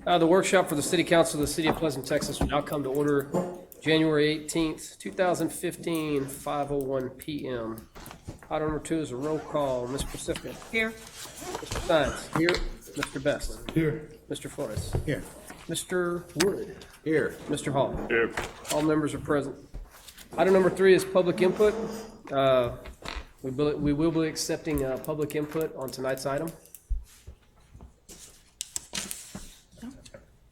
The workshop for the City Council of the City of Pleasanton, Texas will now come to order January 18th, 2015, 5:01 p.m. Item number 2 is a roll call. Ms. Pacifica. Here. Mr. Science. Here. Mr. Best. Here. Mr. Flores. Here. Mr. Wood. Here. Mr. Hall. Here. All members are present. Item number 3 is public input. We will be accepting public input on tonight's item.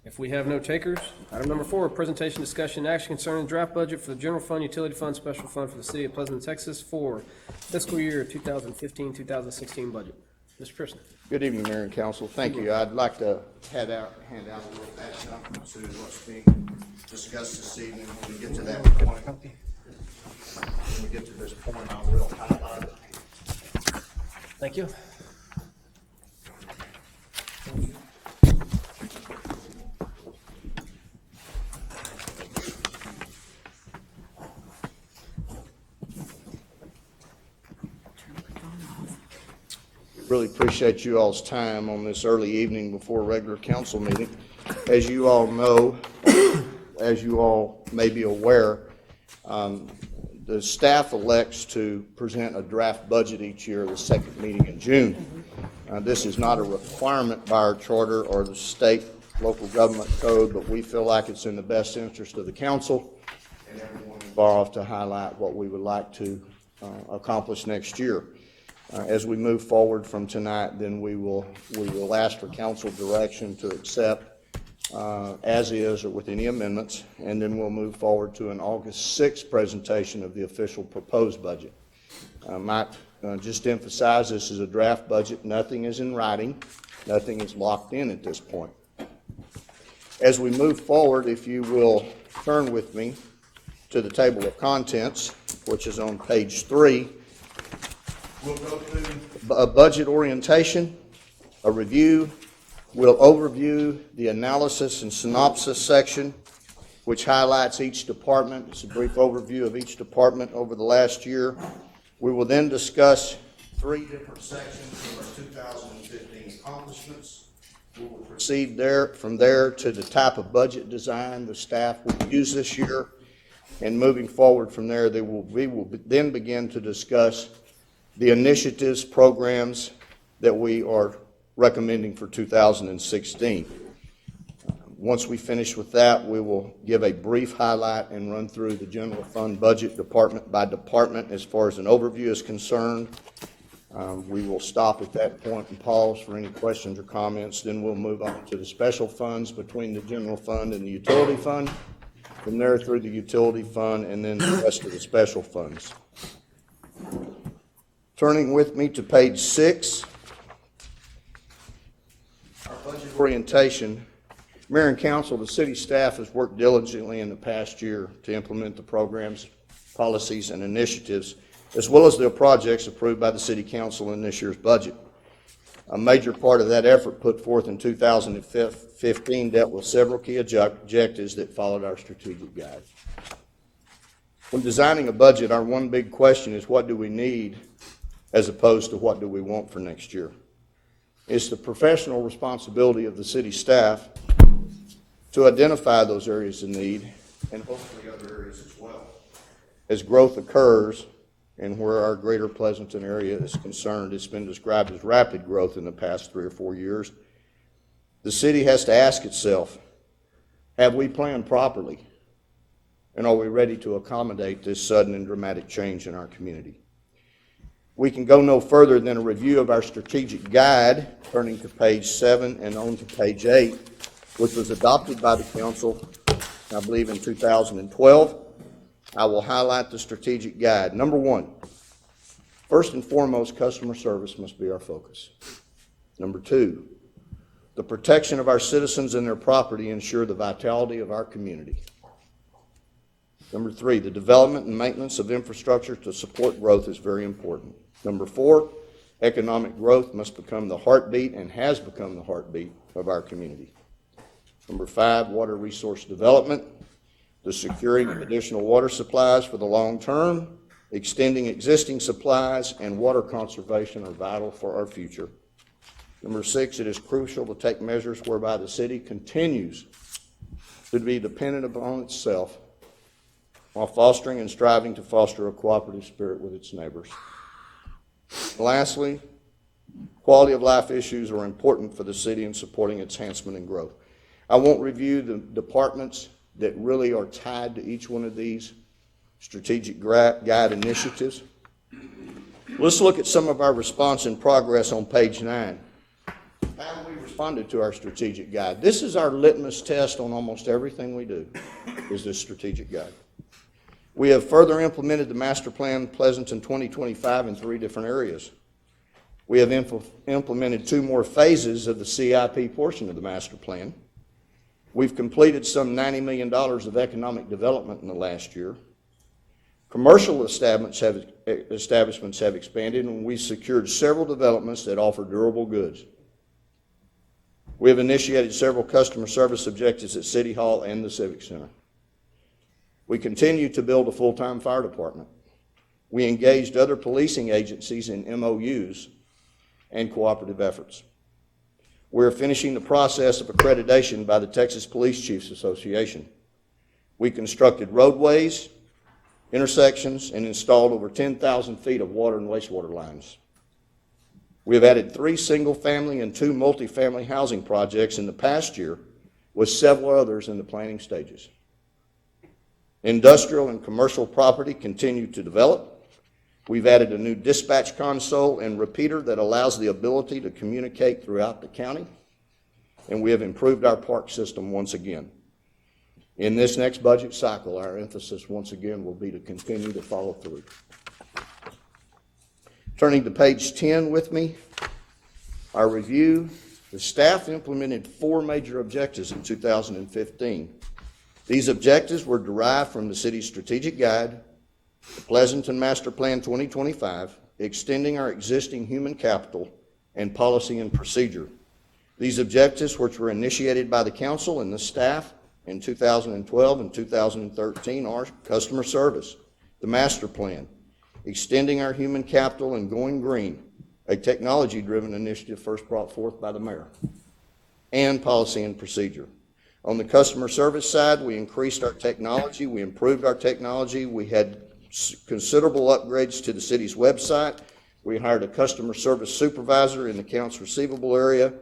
If we have no takers, item number 4, presentation, discussion, and action concerning the draft budget for the general fund, utility fund, special fund for the city of Pleasanton, Texas for fiscal year 2015-2016 budget. Mr. Pearson. Good evening, Mayor and Council. Thank you. I'd like to hand out a little background to what's being discussed this evening. When we get to that point, I will highlight it. Thank you. Really appreciate you all's time on this early evening before a regular council meeting. As you all know, as you all may be aware, the staff elects to present a draft budget each year, the second meeting in June. This is not a requirement by our charter or the state local government code, but we feel like it's in the best interest of the council and everyone involved to highlight what we would like to accomplish next year. As we move forward from tonight, then we will ask for council direction to accept as is or with any amendments, and then we'll move forward to an August 6th presentation of the official proposed budget. I might just emphasize this is a draft budget. Nothing is in writing. Nothing is locked in at this point. As we move forward, if you will turn with me to the table of contents, which is on page 3, we'll go through a budget orientation, a review. We'll overview the analysis and synopsis section, which highlights each department. It's a brief overview of each department over the last year. We will then discuss 3 different sections of our 2015 accomplishments. We will proceed from there to the type of budget design the staff will use this year. And moving forward from there, we will then begin to discuss the initiatives, programs that we are recommending for 2016. Once we finish with that, we will give a brief highlight and run through the general fund budget department by department as far as an overview is concerned. We will stop at that point and pause for any questions or comments. Then we'll move on to the special funds between the general fund and the utility fund. From there through the utility fund and then the rest of the special funds. Turning with me to page 6, our budget orientation. Mayor and Council, the city staff has worked diligently in the past year to implement the programs, policies, and initiatives, as well as the projects approved by the City Council in this year's budget. A major part of that effort put forth in 2015 dealt with several key objectives that followed our strategic guide. When designing a budget, our one big question is what do we need as opposed to what do we want for next year. It's the professional responsibility of the city staff to identify those areas of need and hopefully other areas as well. As growth occurs, and where our greater Pleasanton area is concerned, it's been described as rapid growth in the past 3 or 4 years. The city has to ask itself, have we planned properly? And are we ready to accommodate this sudden and dramatic change in our community? We can go no further than a review of our strategic guide, turning to page 7 and on to page 8, which was adopted by the council, I believe, in 2012. I will highlight the strategic guide. Number 1, first and foremost, customer service must be our focus. Number 2, the protection of our citizens and their property ensure the vitality of our community. Number 3, the development and maintenance of infrastructure to support growth is very important. Number 4, economic growth must become the heartbeat and has become the heartbeat of our community. Number 5, water resource development. The securing of additional water supplies for the long term, extending existing supplies, and water conservation are vital for our future. Number 6, it is crucial to take measures whereby the city continues to be dependent upon itself while fostering and striving to foster a cooperative spirit with its neighbors. Lastly, quality of life issues are important for the city in supporting its enhancement and growth. I won't review the departments that really are tied to each one of these strategic guide initiatives. Let's look at some of our response and progress on page 9. How have we responded to our strategic guide? This is our litmus test on almost everything we do, is this strategic guide. We have further implemented the Master Plan Pleasanton 2025 in 3 different areas. We have implemented 2 more phases of the CIP portion of the Master Plan. We've completed some $90 million of economic development in the last year. Commercial establishments have expanded, and we've secured several developments that offer durable goods. We have initiated several customer service objectives at City Hall and the Civic Center. We continue to build a full-time fire department. We engaged other policing agencies in MOUs and cooperative efforts. We're finishing the process of accreditation by the Texas Police Chiefs Association. We constructed roadways, intersections, and installed over 10,000 feet of water and wastewater lines. We have added 3 single-family and 2 multifamily housing projects in the past year, with several others in the planning stages. Industrial and commercial property continue to develop. We've added a new dispatch console and repeater that allows the ability to communicate throughout the county, and we have improved our park system once again. In this next budget cycle, our emphasis once again will be to continue to follow through. Turning to page 10 with me, our review, the staff implemented 4 major objectives in 2015. These objectives were derived from the city's strategic guide, the Pleasanton Master Plan 2025, extending our existing human capital, and policy and procedure. These objectives, which were initiated by the council and the staff in 2012 and 2013, are customer service, the master plan, extending our human capital, and going green, a technology-driven initiative first brought forth by the mayor, and policy and procedure. On the customer service side, we increased our technology, we improved our technology, we had considerable upgrades to the city's website, we hired a customer service supervisor in the accounts receivable area,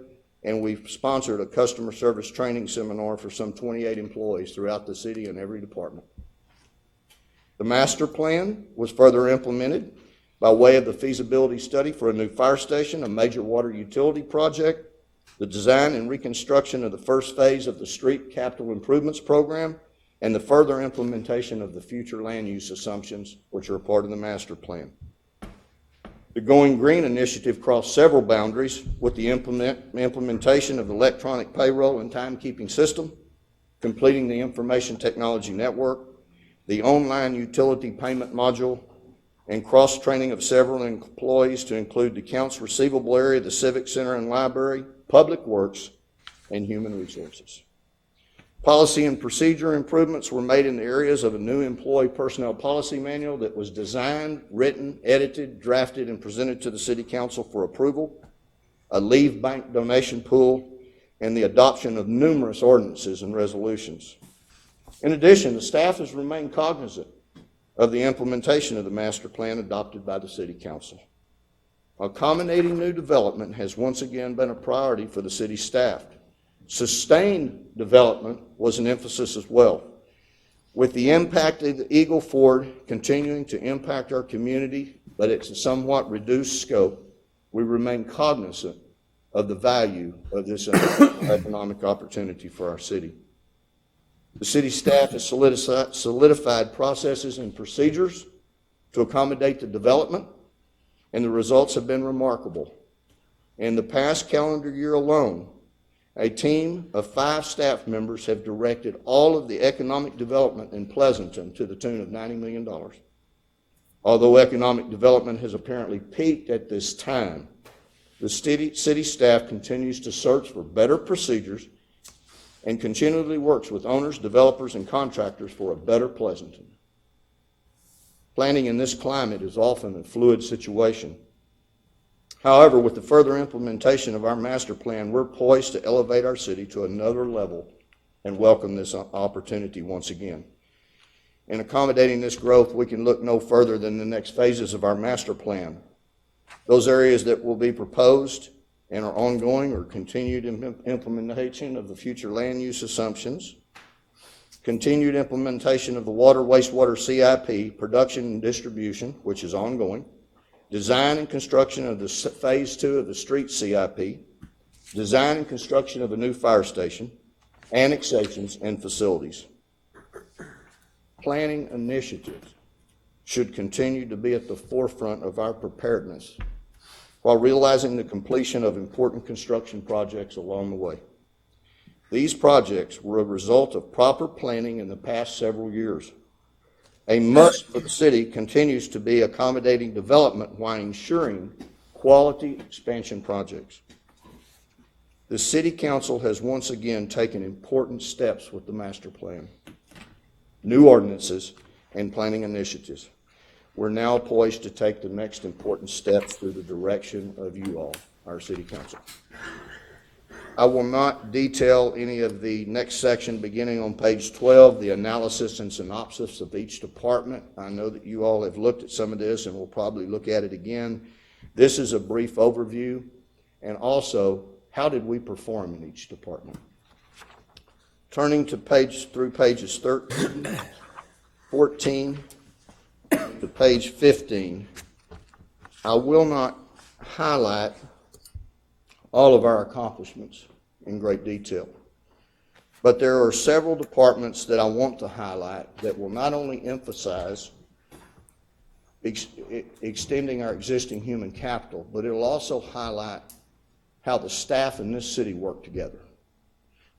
and we've sponsored a customer service training seminar for some 28 employees throughout the city and every department. The master plan was further implemented by way of the feasibility study for a new fire station, a major water utility project, the design and reconstruction of the first phase of the street capital improvements program, and the further implementation of the future land use assumptions, which are a part of the master plan. The Going Green initiative crossed several boundaries with the implementation of the electronic payroll and timekeeping system, completing the information technology network, the online utility payment module, and cross-training of several employees to include the accounts receivable area, the Civic Center and Library, Public Works, and Human Resources. Policy and procedure improvements were made in the areas of a new employee personnel policy manual that was designed, written, edited, drafted, and presented to the City Council for approval, a leave bank donation pool, and the adoption of numerous ordinances and resolutions. In addition, the staff has remained cognizant of the implementation of the master plan adopted by the City Council. Accommodating new development has once again been a priority for the city staff. Sustained development was an emphasis as well. With the impact of the Eagle Ford continuing to impact our community, but it's a somewhat reduced scope, we remain cognizant of the value of this economic opportunity for our city. The city staff has solidified processes and procedures to accommodate the development, and the results have been remarkable. In the past calendar year alone, a team of 5 staff members have directed all of the economic development in Pleasanton to the tune of $90 million. Although economic development has apparently peaked at this time, the city staff continues to search for better procedures and continually works with owners, developers, and contractors for a better Pleasanton. Planning in this climate is often a fluid situation. However, with the further implementation of our master plan, we're poised to elevate our city to another level and welcome this opportunity once again. In accommodating this growth, we can look no further than the next phases of our master plan. Those areas that will be proposed and are ongoing or continued implementation of the future land use assumptions, continued implementation of the water wastewater CIP, production and distribution, which is ongoing, design and construction of the phase 2 of the street CIP, design and construction of a new fire station, annexations and facilities. Planning initiatives should continue to be at the forefront of our preparedness while realizing the completion of important construction projects along the way. These projects were a result of proper planning in the past several years. A must for the city continues to be accommodating development while ensuring quality expansion projects. The City Council has once again taken important steps with the master plan, new ordinances, and planning initiatives. We're now poised to take the next important steps through the direction of you all, our City Council. I will not detail any of the next section beginning on page 12, the analysis and synopsis of each department. I know that you all have looked at some of this and will probably look at it again. This is a brief overview, and also, how did we perform in each department? Turning to pages 13, 14, to page 15, I will not highlight all of our accomplishments in great detail, but there are several departments that I want to highlight that will not only emphasize extending our existing human capital, but it will also highlight how the staff in this city work together.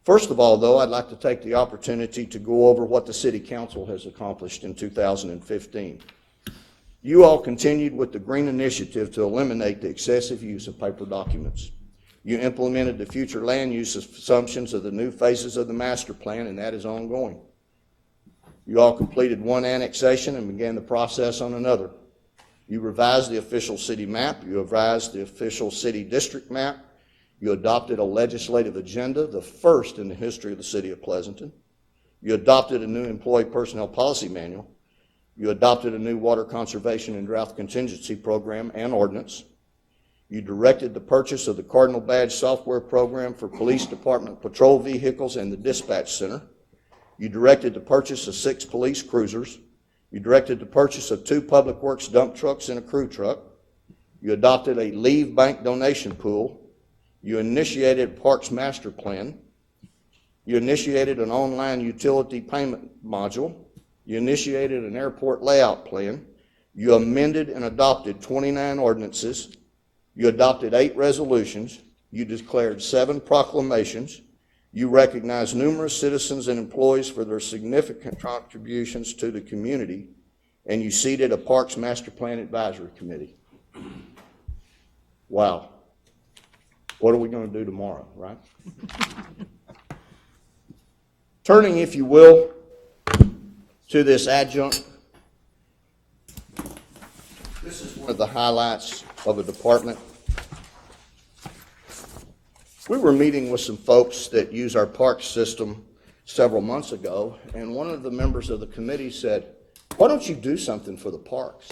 First of all, though, I'd like to take the opportunity to go over what the City Council has accomplished in 2015. You all continued with the Green Initiative to eliminate the excessive use of paper documents. You implemented the future land use assumptions of the new phases of the master plan, and that is ongoing. You all completed one annexation and began the process on another. You revised the official city map. You revised the official city district map. You adopted a legislative agenda, the first in the history of the city of Pleasanton. You adopted a new employee personnel policy manual. You adopted a new water conservation and drought contingency program and ordinance. You directed the purchase of the Cardinal Badge software program for police department patrol vehicles and the dispatch center. You directed the purchase of 6 police cruisers. You directed the purchase of 2 public works dump trucks and a crew truck. You adopted a leave bank donation pool. You initiated Parks Master Plan. You initiated an online utility payment module. You initiated an airport layout plan. You amended and adopted 29 ordinances. You adopted 8 resolutions. You declared 7 proclamations. You recognized numerous citizens and employees for their significant contributions to the community. And you seated a Parks Master Plan Advisory Committee. Wow. What are we going to do tomorrow, right? Turning, if you will, to this adjunct. This is one of the highlights of a department. We were meeting with some folks that use our park system several months ago, and one of the members of the committee said, "Why don't you do something for the parks?"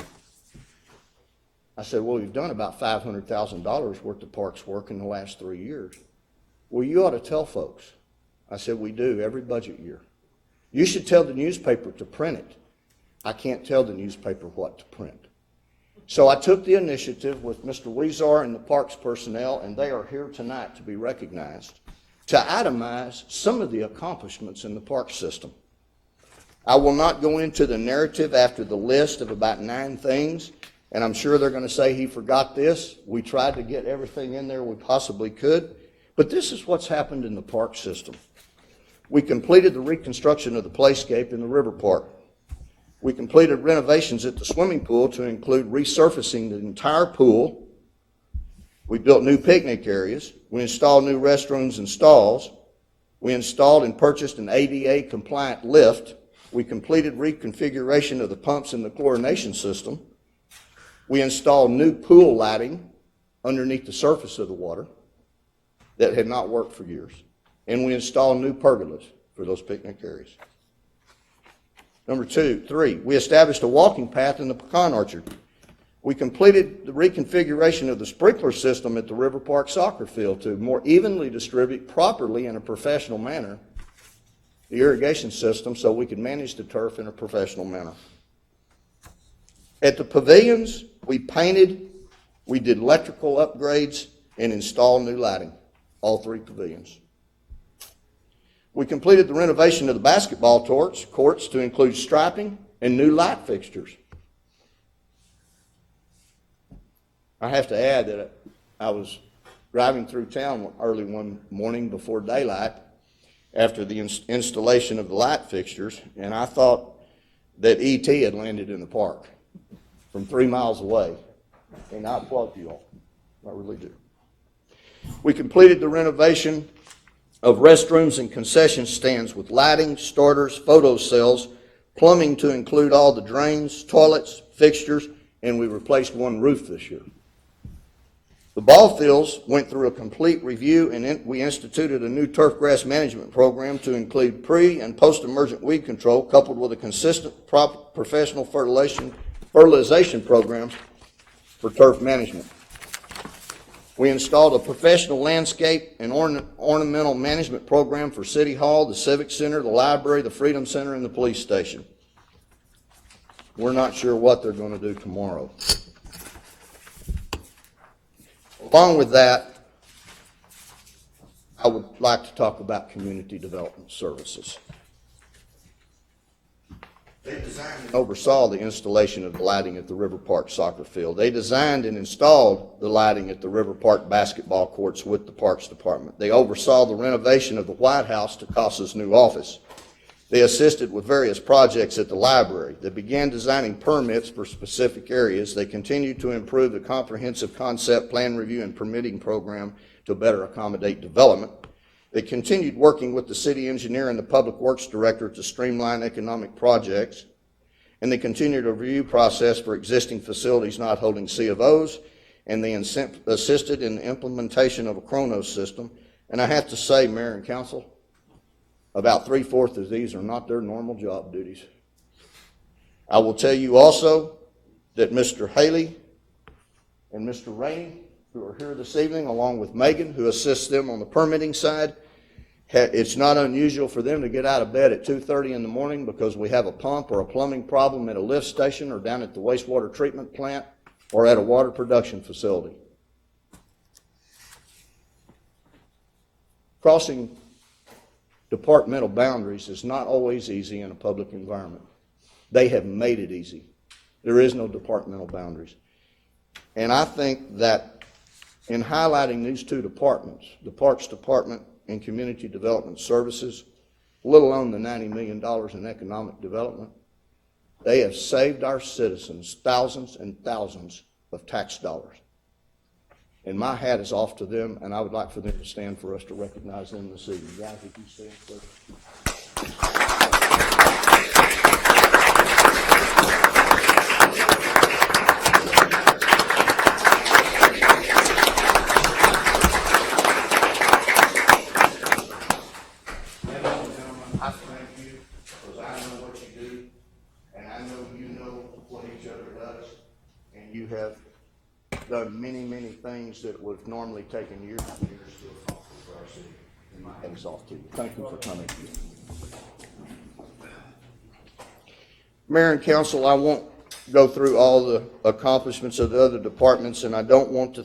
I said, "Well, we've done about $500,000 worth of parks work in the last 3 years." "Well, you ought to tell folks." I said, "We do every budget year. You should tell the newspaper to print it." "I can't tell the newspaper what to print." So I took the initiative with Mr. Weezar and the parks personnel, and they are here tonight to be recognized, to itemize some of the accomplishments in the park system. I will not go into the narrative after the list of about 9 things, and I'm sure they're going to say he forgot this. We tried to get everything in there we possibly could, but this is what's happened in the park system. We completed the reconstruction of the playscape in the river park. We completed renovations at the swimming pool to include resurfacing the entire pool. We built new picnic areas. We installed new restrooms and stalls. We installed and purchased an ADA compliant lift. We completed reconfiguration of the pumps in the chlorination system. We installed new pool lighting. underneath the surface of the water that had not worked for years. And we installed new pergolas for those picnic areas. Number 3, we established a walking path in the pecan orchard. We completed the reconfiguration of the sprinkler system at the River Park soccer field to more evenly distribute properly in a professional manner the irrigation system so we could manage the turf in a professional manner. At the pavilions, we painted, we did electrical upgrades, and installed new lighting, all 3 pavilions. We completed the renovation of the basketball courts to include striping and new light fixtures. I have to add that I was driving through town early one morning before daylight after the installation of the light fixtures, and I thought that E.T. had landed in the park from 3 miles away, and I applaud you all. I really do. We completed the renovation of restrooms and concession stands with lighting, starters, photo cells, plumbing to include all the drains, toilets, fixtures, and we replaced one roof this year. The ball fields went through a complete review, and we instituted a new turf grass management program to include pre- and post-emergent weed control coupled with a consistent professional fertilization program for turf management. We installed a professional landscape and ornamental management program for City Hall, the Civic Center, the library, the Freedom Center, and the police station. We're not sure what they're going to do tomorrow. Along with that, I would like to talk about community development services. They designed and oversaw the installation of the lighting at the River Park soccer field. They designed and installed the lighting at the River Park basketball courts with the Parks Department. They oversaw the renovation of the White House to Costa's new office. They assisted with various projects at the library. They began designing permits for specific areas. They continued to improve the comprehensive concept plan review and permitting program to better accommodate development. They continued working with the city engineer and the public works director to streamline economic projects. And they continued a review process for existing facilities not holding C of Os. And they assisted in the implementation of a Chronos system. And I have to say, Mayor and Council, about 3/4 of these are not their normal job duties. I will tell you also that Mr. Haley and Mr. Rainey, who are here this evening, along with Megan, who assists them on the permitting side, it's not unusual for them to get out of bed at 2:30 in the morning because we have a pump or a plumbing problem at a lift station or down at the wastewater treatment plant or at a water production facility. Crossing departmental boundaries is not always easy in a public environment. They have made it easy. There is no departmental boundaries. And I think that in highlighting these 2 departments, the Parks Department and Community Development Services, let alone the $90 million in economic development, they have saved our citizens thousands and thousands of tax dollars. And my hat is off to them, and I would like for them to stand for us to recognize them this evening. Guys, if you stand, please. I thank you because I know what you do, and I know you know what each other does, and you have done many, many things that would have normally taken years and years to accomplish for our city. And my hat is off to you. Thank you for coming. Mayor and Council, I won't go through all the accomplishments of the other departments, and I don't want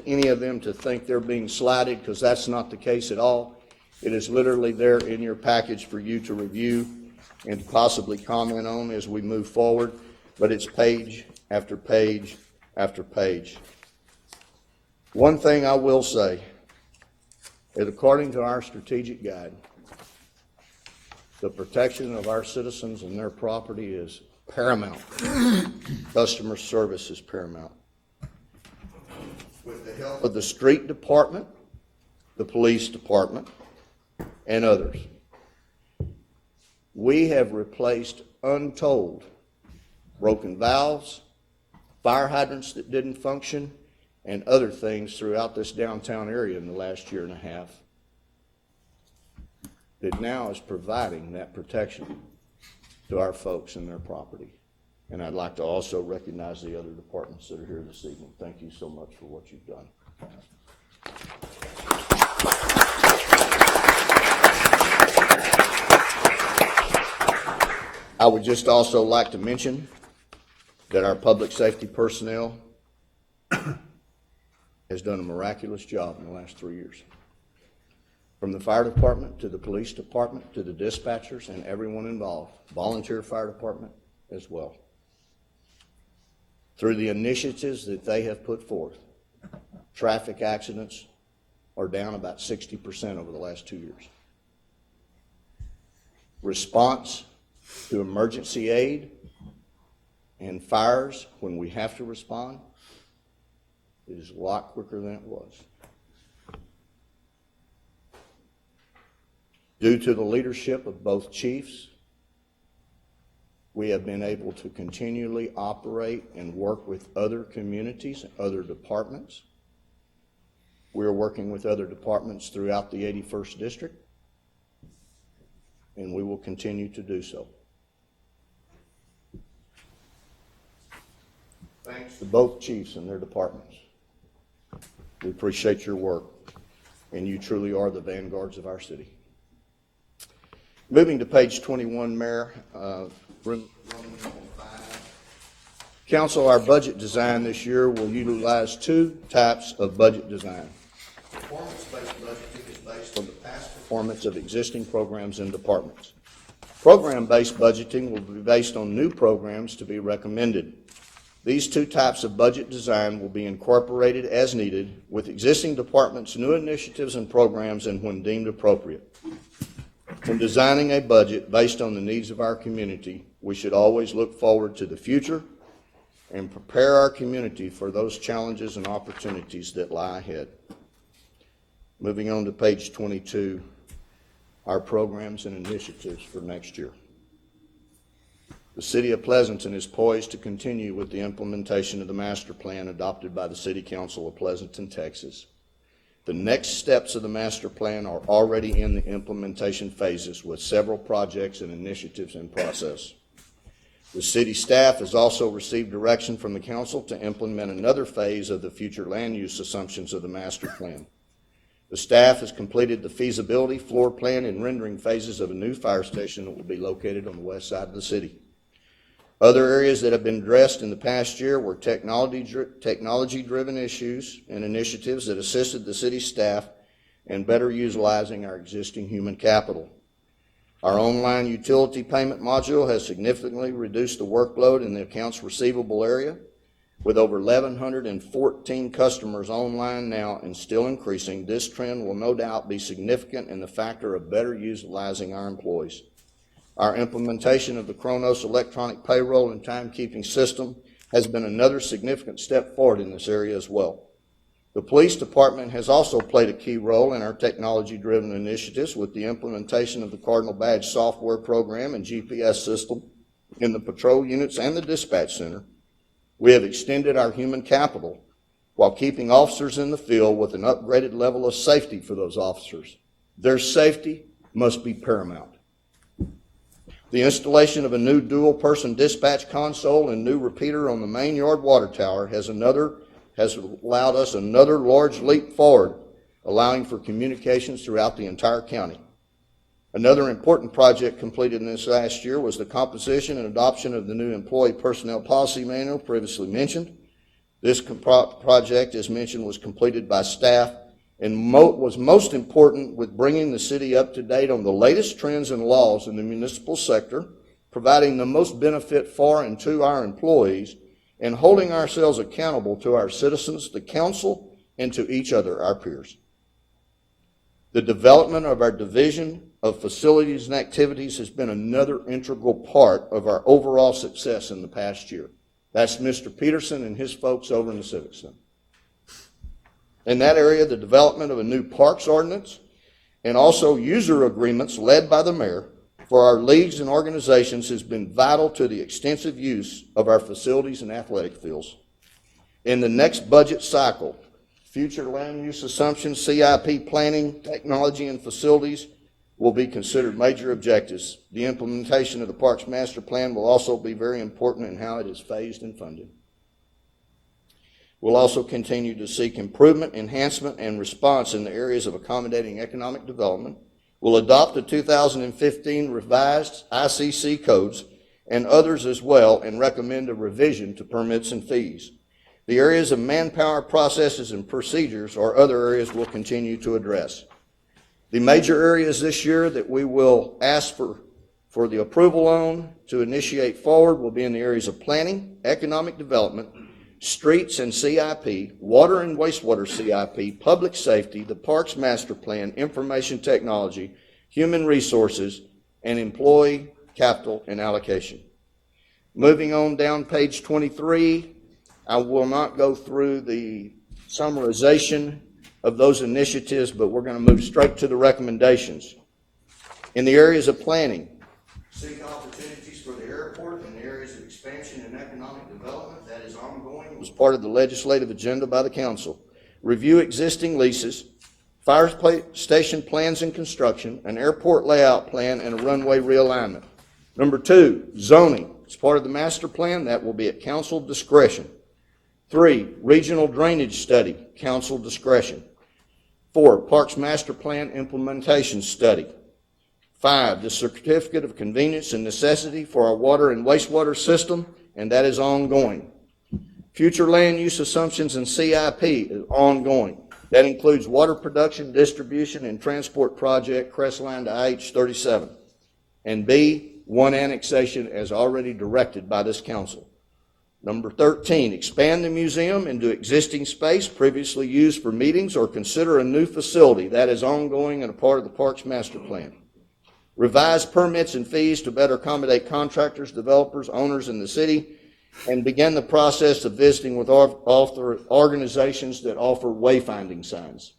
any of them to think they're being slighted, because that's not the case at all. It is literally there in your package for you to review and to possibly comment on as we move forward, but it's page after page after page. One thing I will say is, according to our strategic guide, the protection of our citizens and their property is paramount. Customer service is paramount. With the help of the street department, the police department, and others, we have replaced untold broken valves, fire hydrants that didn't function, and other things throughout this downtown area in the last year and a half that now is providing that protection to our folks and their property. And I'd like to also recognize the other departments that are here this evening. Thank you so much for what you've done. I would just also like to mention that our public safety personnel has done a miraculous job in the last 3 years. From the fire department to the police department to the dispatchers and everyone involved, volunteer fire department as well. Through the initiatives that they have put forth, traffic accidents are down about 60% over the last 2 years. Response to emergency aid and fires when we have to respond is a lot quicker than it was. Due to the leadership of both chiefs, we have been able to continually operate and work with other communities, other departments. We're working with other departments throughout the 81st District, and we will continue to do so. Thanks to both chiefs and their departments. We appreciate your work, and you truly are the vanguards of our city. Moving to page 21, Mayor, Council, our budget design this year will utilize two types of budget design. Performance-based budgeting is based on the past performance of existing programs and departments. Program-based budgeting will be based on new programs to be recommended. These two types of budget design will be incorporated as needed with existing departments' new initiatives and programs and when deemed appropriate. When designing a budget based on the needs of our community, we should always look forward to the future and prepare our community for those challenges and opportunities that lie ahead. Moving on to page 22, our programs and initiatives for next year. The City of Pleasanton is poised to continue with the implementation of the master plan adopted by the City Council of Pleasanton, Texas. The next steps of the master plan are already in the implementation phases with several projects and initiatives in process. The city staff has also received direction from the council to implement another phase of the future land use assumptions of the master plan. The staff has completed the feasibility, floor plan, and rendering phases of a new fire station that will be located on the west side of the city. Other areas that have been addressed in the past year were technology-driven issues and initiatives that assisted the city staff in better utilizing our existing human capital. Our online utility payment module has significantly reduced the workload in the accounts receivable area, with over 1,114 customers online now and still increasing. This trend will no doubt be significant in the factor of better utilizing our employees. Our implementation of the Kronos electronic payroll and timekeeping system has been another significant step forward in this area as well. The police department has also played a key role in our technology-driven initiatives with the implementation of the Cardinal Badge software program and GPS system in the patrol units and the dispatch center. We have extended our human capital while keeping officers in the field with an upgraded level of safety for those officers. Their safety must be paramount. The installation of a new dual-person dispatch console and new repeater on the main yard water tower has allowed us another large leap forward, allowing for communications throughout the entire county. Another important project completed in this last year was the composition and adoption of the new employee personnel policy manual previously mentioned. This project, as mentioned, was completed by staff and was most important with bringing the city up to date on the latest trends and laws in the municipal sector, providing the most benefit for and to our employees, and holding ourselves accountable to our citizens, the council, and to each other, our peers. The development of our division of facilities and activities has been another integral part of our overall success in the past year. That's Mr. Peterson and his folks over in the Civic Center. In that area, the development of a new parks ordinance and also user agreements led by the mayor for our leagues and organizations has been vital to the extensive use of our facilities and athletic fields. In the next budget cycle, future land use assumptions, CIP planning, technology, and facilities will be considered major objectives. The implementation of the Parks Master Plan will also be very important in how it is phased and funded. We'll also continue to seek improvement, enhancement, and response in the areas of accommodating economic development. We'll adopt the 2015 revised ICC codes and others as well and recommend a revision to permits and fees. The areas of manpower, processes, and procedures are other areas we'll continue to address. The major areas this year that we will ask for the approval on to initiate forward will be in the areas of planning, economic development, streets and CIP, water and wastewater CIP, public safety, the Parks Master Plan, information technology, human resources, and employee capital and allocation. Moving on down page 23, I will not go through the summarization of those initiatives, but we're going to move straight to the recommendations. In the areas of planning, seek opportunities for the airport in the areas of expansion and economic development. That is ongoing. It was part of the legislative agenda by the council. Review existing leases, fire station plans and construction, an airport layout plan, and a runway realignment. Number 2, zoning. As part of the master plan, that will be at council discretion. 3, regional drainage study, council discretion. 4, Parks Master Plan implementation study. 5, the certificate of convenience and necessity for our water and wastewater system, and that is ongoing. Future land use assumptions and CIP is ongoing. That includes water production, distribution, and transport project Crestline to IH-37. And B, 1 annexation as already directed by this council. Number 13, expand the museum into existing space previously used for meetings or consider a new facility. That is ongoing and a part of the Parks Master Plan. Revise permits and fees to better accommodate contractors, developers, owners in the city, and begin the process of visiting with organizations that offer wayfinding signs.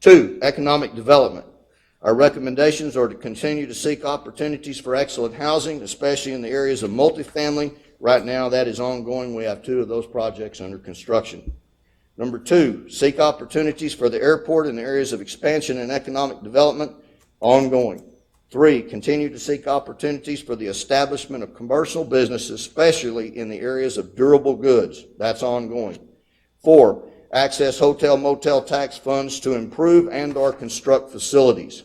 2, economic development. Our recommendations are to continue to seek opportunities for excellent housing, especially in the areas of multifamily. Right now, that is ongoing. We have 2 of those projects under construction. Number 2, seek opportunities for the airport in the areas of expansion and economic development, ongoing. 3, continue to seek opportunities for the establishment of commercial businesses, especially in the areas of durable goods. That's ongoing. 4, access hotel motel tax funds to improve and or construct facilities.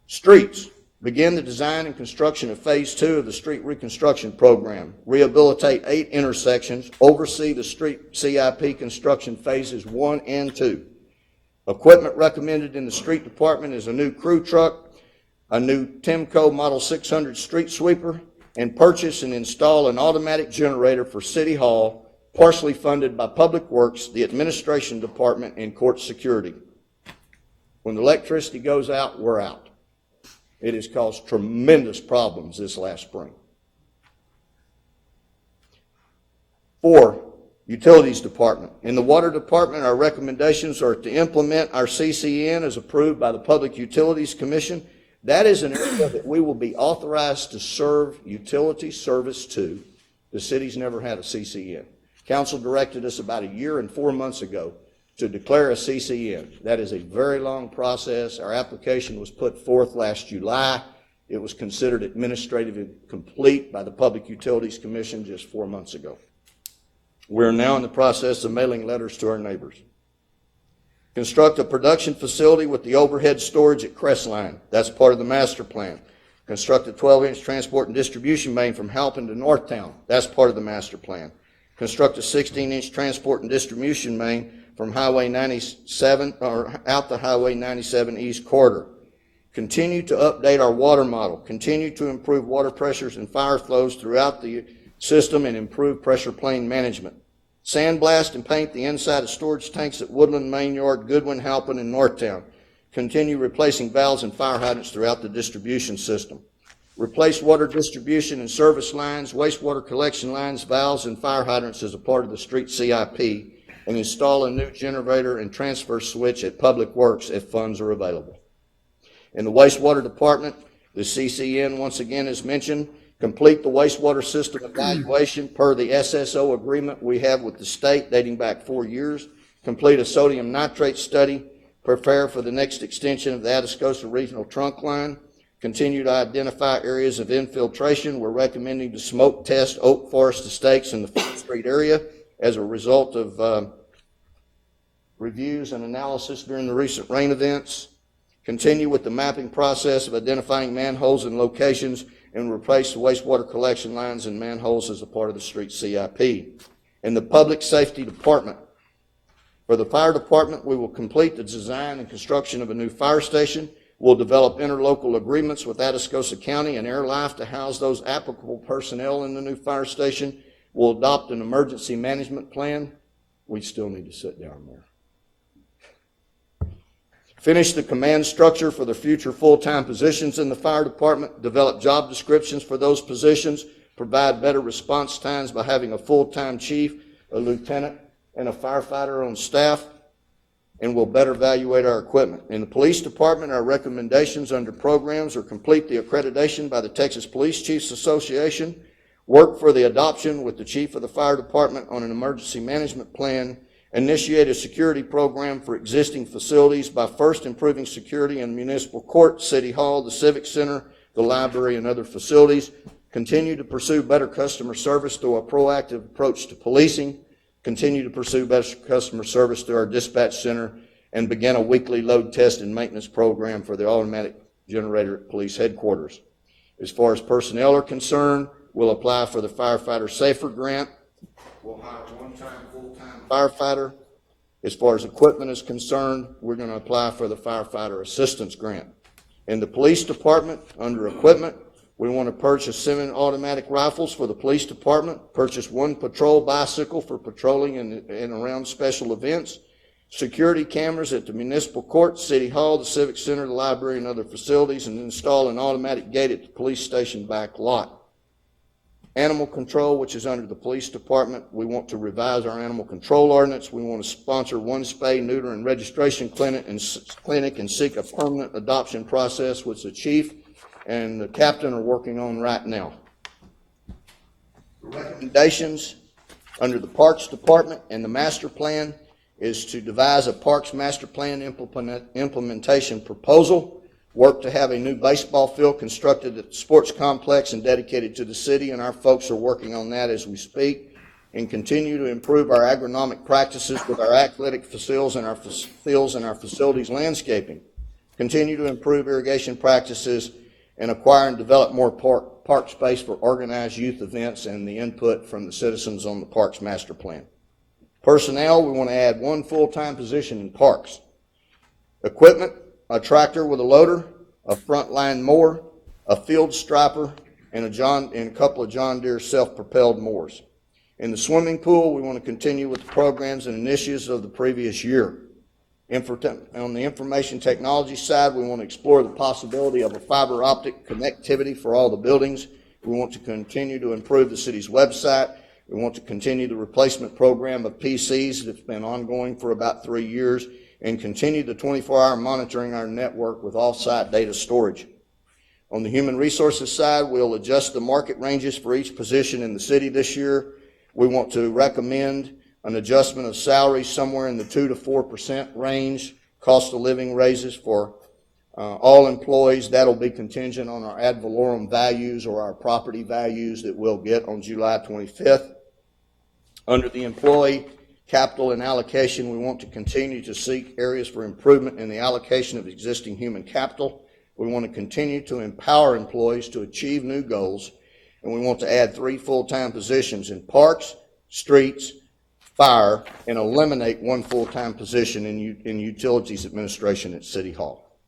Streets. Begin the design and construction of phase 2 of the street reconstruction program. Rehabilitate 8 intersections. Oversee the street CIP construction phases 1 and 2. Equipment recommended in the street department is a new crew truck, a new Timco Model 600 street sweeper, and purchase and install an automatic generator for City Hall, partially funded by Public Works, the Administration Department, and Court Security. When the electricity goes out, we're out. It has caused tremendous problems this last spring. 4, Utilities Department. In the Water Department, our recommendations are to implement our CCN as approved by the Public Utilities Commission. That is an area that we will be authorized to serve utility service to. The city's never had a CCN. Council directed us about 1 year and 4 months ago to declare a CCN. That is a very long process. Our application was put forth last July. It was considered administratively complete by the Public Utilities Commission just 4 months ago. We're now in the process of mailing letters to our neighbors. Construct a production facility with the overhead storage at Crestline. That's part of the master plan. Construct a 12-inch transport and distribution main from Halpin to Northtown. That's part of the master plan. Construct a 16-inch transport and distribution main from Highway 97 or out the Highway 97 East Corridor. Continue to update our water model. Continue to improve water pressures and fire flows throughout the system and improve pressure plane management. Sandblast and paint the inside of storage tanks at Woodland, Main Yard, Goodwin, Halpin, and Northtown. Continue replacing valves and fire hydrants throughout the distribution system. Replace water distribution and service lines, wastewater collection lines, valves, and fire hydrants as a part of the street CIP, and install a new generator and transfer switch at Public Works if funds are available. In the wastewater department, the CCN, once again, as mentioned, complete the wastewater system evaluation per the SSO agreement we have with the state dating back 4 years, complete a sodium nitrate study, prepare for the next extension of the Atascosa Regional Trunk Line, continue to identify areas of infiltration. We're recommending to smoke test oak forest estates in the 4th Street area as a result of reviews and analysis during the recent rain events. Continue with the mapping process of identifying manholes and locations and replace the wastewater collection lines and manholes as a part of the street CIP. In the Public Safety Department, for the fire department, we will complete the design and construction of a new fire station. We'll develop interlocal agreements with Atascosa County and AirLife to house those applicable personnel in the new fire station. We'll adopt an emergency management plan. We still need to sit down there. Finish the command structure for the future full-time positions in the fire department, develop job descriptions for those positions, provide better response times by having a full-time chief, a lieutenant, and a firefighter on staff, and we'll better evaluate our equipment. In the police department, our recommendations under programs are complete the accreditation by the Texas Police Chiefs Association, work for the adoption with the chief of the fire department on an emergency management plan, initiate a security program for existing facilities by first improving security in municipal court, city hall, the civic center, the library, and other facilities. Continue to pursue better customer service through a proactive approach to policing. Continue to pursue better customer service through our dispatch center, and begin a weekly load test and maintenance program for the automatic generator at police headquarters. As far as personnel are concerned, we'll apply for the Firefighter Safer Grant. We'll hire a one-time, full-time firefighter. As far as equipment is concerned, we're going to apply for the Firefighter Assistance Grant. In the police department, under equipment, we want to purchase 7 automatic rifles for the police department, purchase 1 patrol bicycle for patrolling and around special events, security cameras at the municipal court, city hall, the civic center, the library, and other facilities, and install an automatic gate at the police station back lot. Animal control, which is under the police department, we want to revise our animal control ordinance. We want to sponsor 1 spay, neuter, and registration clinic and seek a permanent adoption process, which the chief and the captain are working on right now. The recommendations under the Parks Department and the master plan is to devise a Parks Master Plan implementation proposal, work to have a new baseball field constructed at the sports complex and dedicated to the city, and our folks are working on that as we speak, and continue to improve our agronomic practices with our athletic facilities and our facilities landscaping. Continue to improve irrigation practices and acquire and develop more park space for organized youth events and the input from the citizens on the Parks Master Plan. Personnel, we want to add 1 full-time position in parks. Equipment, a tractor with a loader, a frontline mower, a field striper, and a couple of John Deere self-propelled mowers. In the swimming pool, we want to continue with the programs and initiatives of the previous year. On the information technology side, we want to explore the possibility of a fiber optic connectivity for all the buildings. We want to continue to improve the city's website. We want to continue the replacement program of PCs that's been ongoing for about 3 years, and continue the 24-hour monitoring our network with off-site data storage. On the human resources side, we'll adjust the market ranges for each position in the city this year. We want to recommend an adjustment of salaries somewhere in the 2 to 4% range, cost of living raises for all employees. That'll be contingent on our ad valorem values or our property values that we'll get on July 25th. Under the employee capital and allocation, we want to continue to seek areas for improvement in the allocation of existing human capital. We want to continue to empower employees to achieve new goals, and we want to add 3 full-time positions in parks, streets, fire, and eliminate 1 full-time position in utilities administration at City Hall.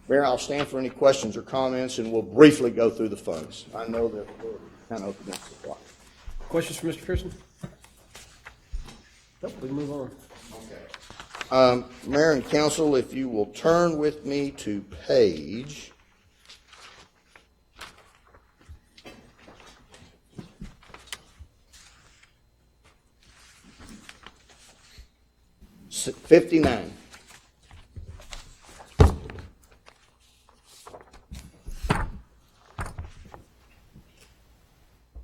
Mayor, I'll stand for any questions or comments, and we'll briefly go through the funds. I know that we're kind of up against the clock. Questions for Mr. Pearson? Nope, we can move on. Okay. Mayor and council, if you will turn with me to page 59.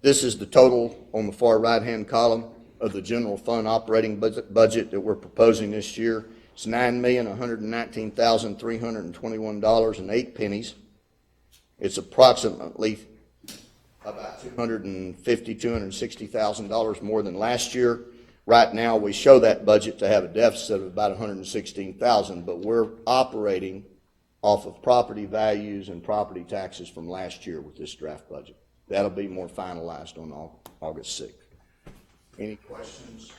This is the total on the far right-hand column of the general fund operating budget that we're proposing this year. It's $9,119,321.08. It's approximately about $260,000 more than last year. Right now, we show that budget to have a deficit of about $116,000, but we're operating off of property values and property taxes from last year with this draft budget. That'll be more finalized on August 6th. Any questions?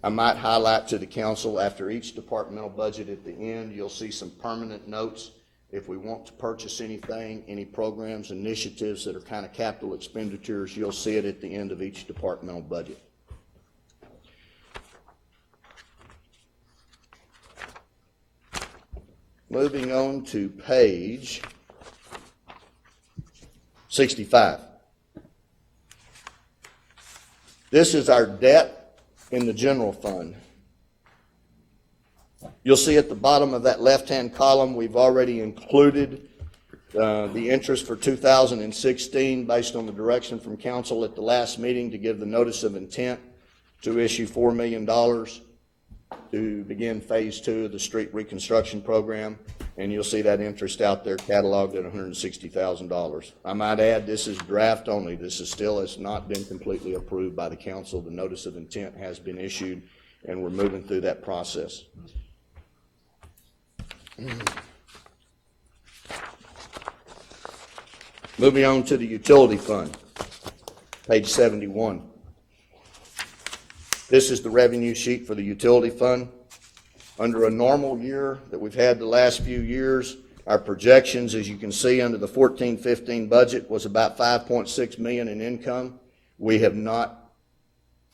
I might highlight to the council after each departmental budget at the end, you'll see some permanent notes. If we want to purchase anything, any programs, initiatives that are kind of capital expenditures, you'll see it at the end of each departmental budget. Moving on to page 65. This is our debt in the general fund. You'll see at the bottom of that left-hand column, we've already included the interest for 2016 based on the direction from council at the last meeting to give the notice of intent to issue $4 million to begin phase 2 of the street reconstruction program. And you'll see that interest out there cataloged at $160,000. I might add, this is draft only. This is still has not been completely approved by the council. The notice of intent has been issued, and we're moving through that process. Moving on to the utility fund, page 71. This is the revenue sheet for the utility fund. Under a normal year that we've had the last few years, our projections, as you can see under the 14-15 budget, was about $5.6 million in income. We have not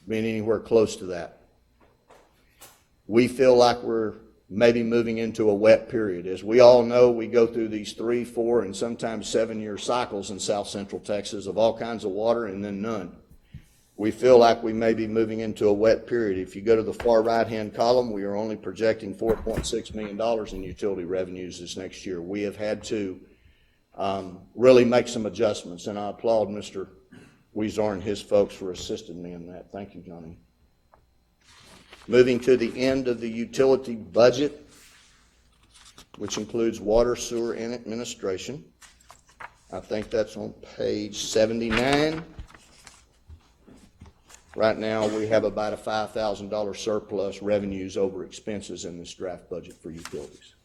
been anywhere close to that. We feel like we're maybe moving into a wet period. As we all know, we go through these 3, 4, and sometimes 7-year cycles in South Central Texas of all kinds of water and then none. We feel like we may be moving into a wet period. If you go to the far right-hand column, we are only projecting $4.6 million in utility revenues this next year. We have had to really make some adjustments, and I applaud Mr. Weezer and his folks for assisting me in that. Thank you, Johnny. Moving to the end of the utility budget, which includes water, sewer, and administration. I think that's on page 79. Right now, we have about a $5,000 surplus revenues over expenses in this draft budget for utilities.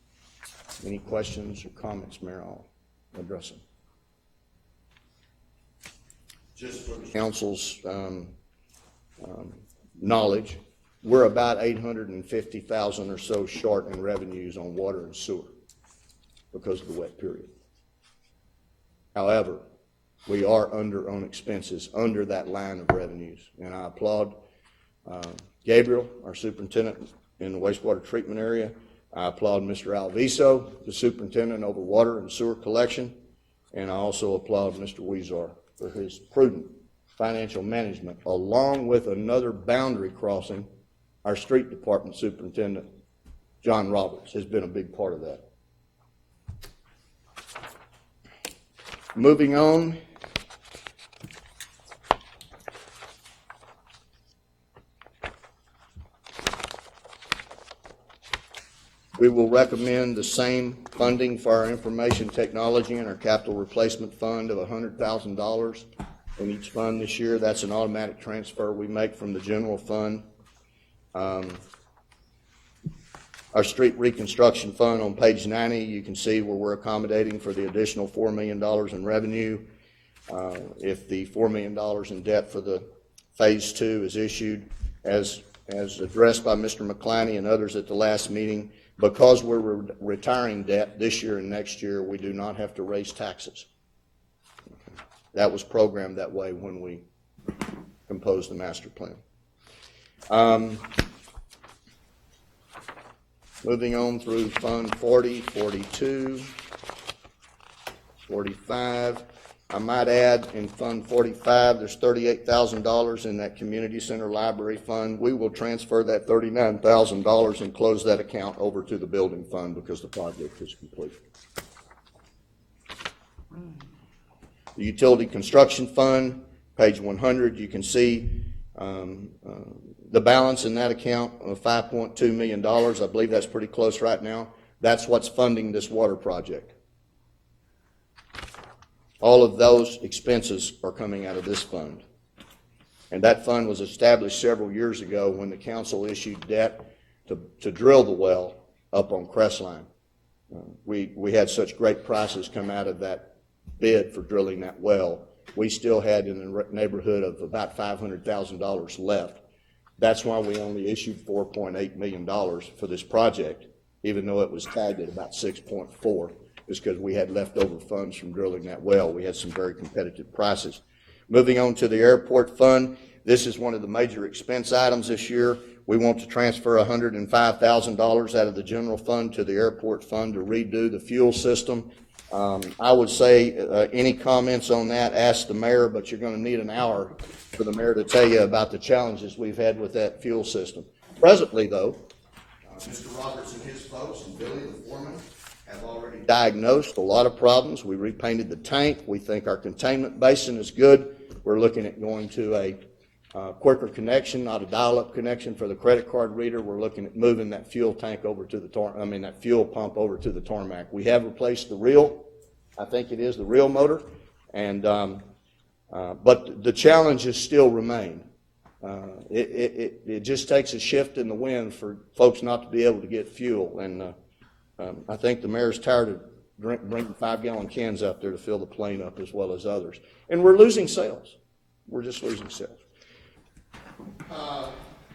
Any questions or comments, Mayor? I'll address them. Just for the council's knowledge, we're about $850,000 or so short in revenues on water and sewer because of the wet period. However, we are under on expenses under that line of revenues. And I applaud Gabriel, our superintendent in the wastewater treatment area. I applaud Mr. Alviso, the superintendent over water and sewer collection. And I also applaud Mr. Weezer for his prudent financial management, along with another boundary crossing. Our street department superintendent, John Roberts, has been a big part of that. Moving on. We will recommend the same funding for our information technology and our capital replacement fund of $100,000 in each fund this year. That's an automatic transfer we make from the general fund. Our street reconstruction fund on page 90, you can see where we're accommodating for the additional $4 million in revenue. If the $4 million in debt for the phase 2 is issued, as addressed by Mr. McCliney and others at the last meeting, because we're retiring debt this year and next year, we do not have to raise taxes. That was programmed that way when we composed the master plan. Moving on through Fund 40, 42, 45. I might add in Fund 45, there's $38,000 in that community center library fund. We will transfer that $39,000 and close that account over to the building fund because the project is complete. The Utility Construction Fund, page 100, you can see the balance in that account of $5.2 million. I believe that's pretty close right now. That's what's funding this water project. All of those expenses are coming out of this fund. And that fund was established several years ago when the council issued debt to drill the well up on Crestline. We had such great prices come out of that bid for drilling that well. We still had in the neighborhood of about $500,000 left. That's why we only issued $4.8 million for this project, even though it was tagged at about 6.4, is because we had leftover funds from drilling that well. We had some very competitive prices. Moving on to the airport fund, this is one of the major expense items this year. We want to transfer $105,000 out of the general fund to the airport fund to redo the fuel system. I would say any comments on that, ask the mayor, but you're going to need an hour for the mayor to tell you about the challenges we've had with that fuel system. Presently, though, Mr. Roberts and his folks and Billy, the foreman, have already diagnosed a lot of problems. We repainted the tank. We think our containment basin is good. We're looking at going to a quicker connection, not a dial-up connection for the credit card reader. We're looking at moving that fuel tank over to that fuel pump over to the tarmac. We have replaced the reel. I think it is the reel motor, and but the challenges still remain. It just takes a shift in the wind for folks not to be able to get fuel, and I think the mayor's tired of bringing 5-gallon cans out there to fill the plane up as well as others. And we're losing sales. We're just losing sales.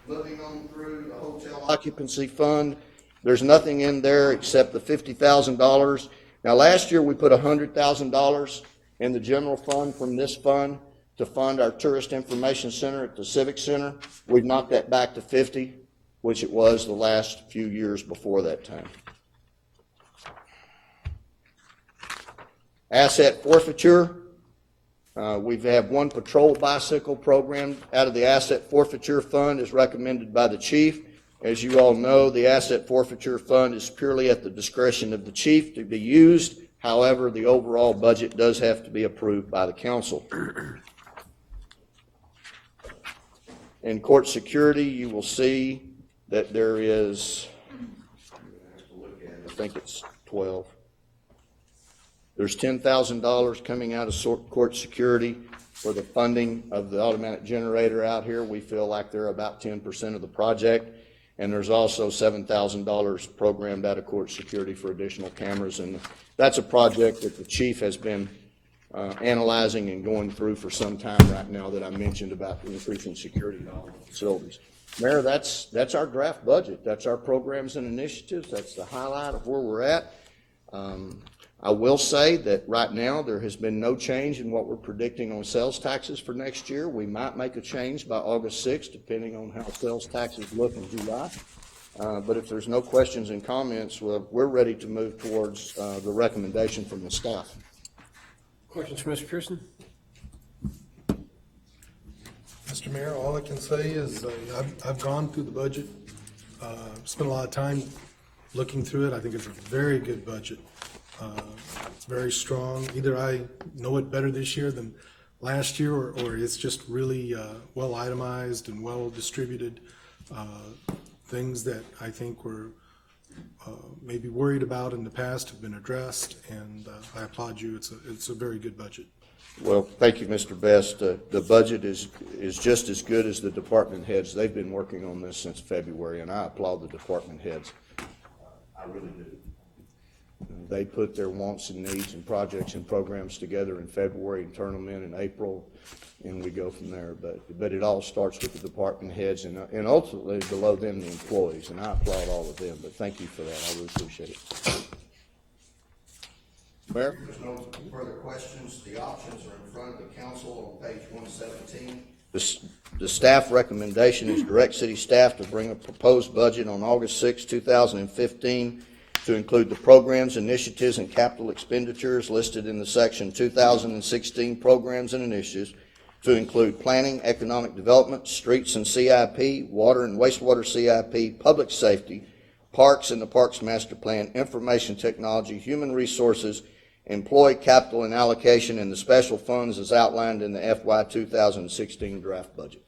Moving on through the hotel occupancy fund, there's nothing in there except the $50,000. Now, last year we put $100,000 in the general fund from this fund to fund our tourist information center at the Civic Center. We've knocked that back to 50, which it was the last few years before that time. Asset forfeiture. We've had one patrol bicycle program out of the asset forfeiture fund as recommended by the chief. As you all know, the asset forfeiture fund is purely at the discretion of the chief to be used. However, the overall budget does have to be approved by the council. In court security, you will see that there is, I think it's 12. There's $10,000 coming out of court security for the funding of the automatic generator out here. We feel like they're about 10% of the project. And there's also $7,000 programmed out of court security for additional cameras. And that's a project that the chief has been analyzing and going through for some time right now that I mentioned about increasing security in all the facilities. Mayor, that's our draft budget. That's our programs and initiatives. That's the highlight of where we're at. I will say that right now there has been no change in what we're predicting on sales taxes for next year. We might make a change by August 6th, depending on how sales taxes look in July. But if there's no questions and comments, we're ready to move towards the recommendation from the staff. Questions for Mr. Pearson? Mr. Mayor, all I can say is I've gone through the budget, spent a lot of time looking through it. I think it's a very good budget. It's very strong. Either I know it better this year than last year, or it's just really well itemized and well distributed. Things that I think were maybe worried about in the past have been addressed, and I applaud you. It's a very good budget. Well, thank you, Mr. Best. The budget is just as good as the department heads. They've been working on this since February, and I applaud the department heads. I really do. They put their wants and needs and projects and programs together in February and turn them in April, and we go from there. But it all starts with the department heads and ultimately below them the employees, and I applaud all of them. But thank you for that. I really appreciate it. Mayor? There's no further questions. The options are in front of the council on page 117. The staff recommendation is direct city staff to bring a proposed budget on August 6, 2015 to include the programs, initiatives, and capital expenditures listed in the section 2016 programs and initiatives to include planning, economic development, streets and CIP, water and wastewater CIP, public safety, parks and the parks master plan, information technology, human resources, employee capital and allocation in the special funds as outlined in the FY 2016 draft budget.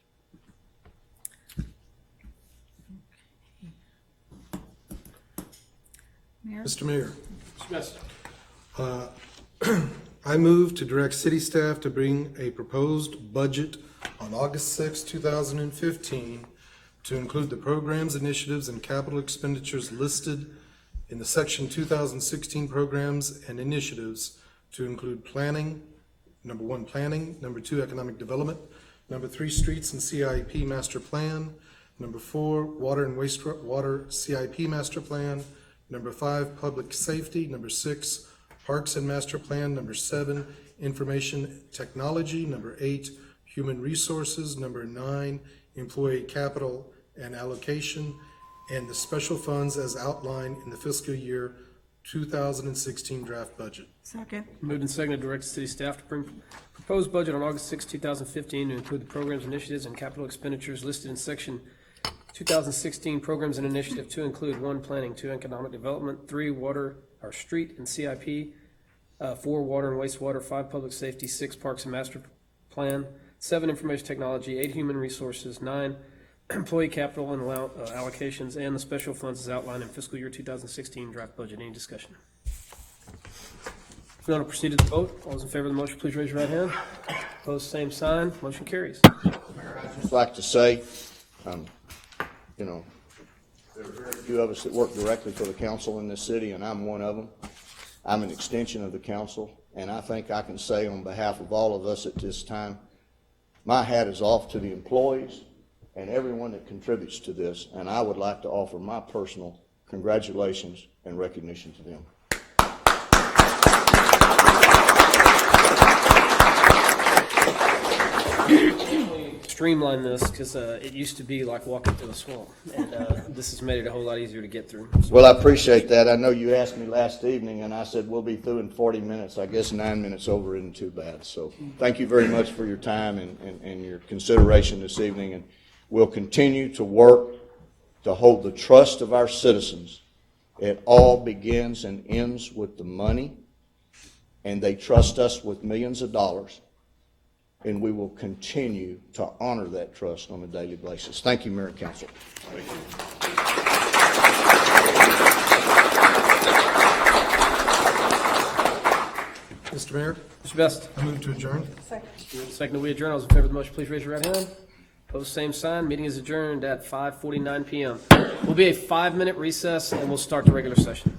Mr. Mayor, Yes. I move to direct city staff to bring a proposed budget on August 6, 2015, to include the programs, initiatives, and capital expenditures listed in the section 2016 programs and initiatives, to include planning, number 1, planning, number 2, economic development, number 3, streets and CIP master plan, number 4, water and wastewater CIP master plan, number 5, public safety, number 6, parks and master plan, number 7, information technology, number 8, human resources, number 9, employee capital and allocation, and the special funds as outlined in the fiscal year 2016 draft budget. Second. Moved and seconded to direct city staff to bring proposed budget on August 6, 2015 to include the programs, initiatives, and capital expenditures listed in section 2016 programs and initiative to include 1, planning, 2, economic development, 3, water, or street and CIP, 4, water and wastewater, 5, public safety, 6, parks and master plan, 7, information technology, 8, human resources, 9, employee capital and allocations, and the special funds as outlined in fiscal year 2016 draft budget. Any discussion? If not, I'll proceed to the vote. All those in favor of the motion, please raise your right hand. Opposed, same sign. Motion carries. I'd just like to say, you know, there are very few of us that work directly for the council in this city, and I'm one of them. I'm an extension of the council, and I think I can say on behalf of all of us at this time, my hat is off to the employees and everyone that contributes to this, and I would like to offer my personal congratulations and recognition to them. Streamline this because it used to be like walking through a swamp, and this has made it a whole lot easier to get through. Well, I appreciate that. I know you asked me last evening, and I said we'll be through in 40 minutes. I guess 9 minutes over isn't too bad. So thank you very much for your time and your consideration this evening, and we'll continue to work to hold the trust of our citizens. It all begins and ends with the money, and they trust us with millions of dollars. And we will continue to honor that trust on a daily basis. Thank you, Mayor and Council. Mr. Mayor, Mr. Best. I move to adjourn. Second, we adjourn. All those in favor of the motion, please raise your right hand. Opposed, same sign. Meeting is adjourned at 5:49 p.m. Will be a 5-minute recess, and we'll start the regular session.